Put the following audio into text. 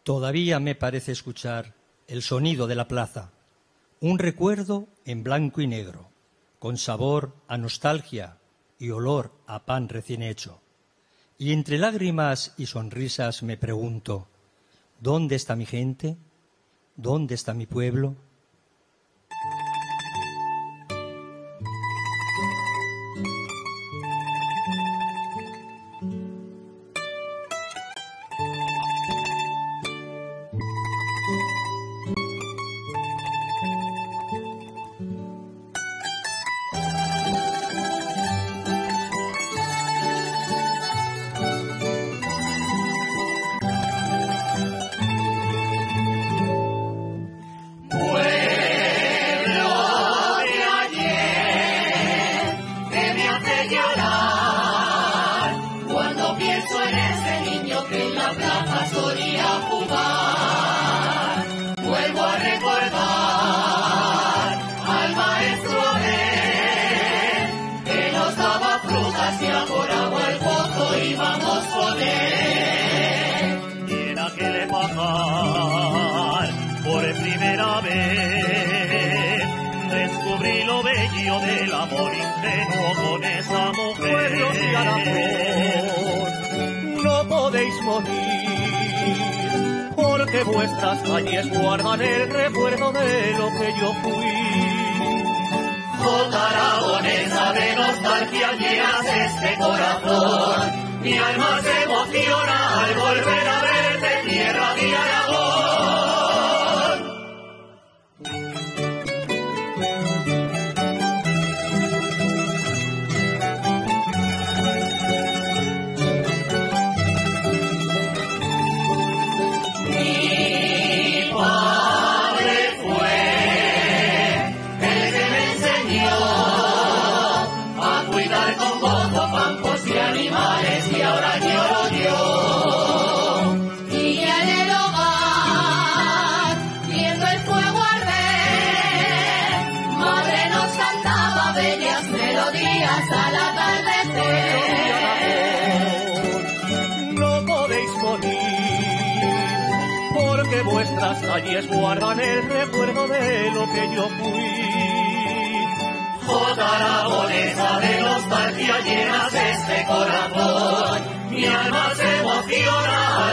Todavía me parece escuchar el sonido de la plaza, un recuerdo en blanco y negro, con sabor a nostalgia y olor a pan recién hecho. Y entre lágrimas y sonrisas me pregunto, ¿dónde está mi gente? ¿Dónde está mi pueblo? Del amor ingenuo con esa mujer. Pueblos de Aragón, no podéis morir, porque vuestras calles guardan el recuerdo de lo que yo fui. Jota aragonesa de nostalgia llenas este corazón, mi alma se emociona al volver a verte, tierra de Aragón. Al atardecer. No podéis morir, porque vuestras calles guardan el recuerdo de lo que yo fui. Jota aragonesa de nostalgia llenas este corazón, mi alma se emociona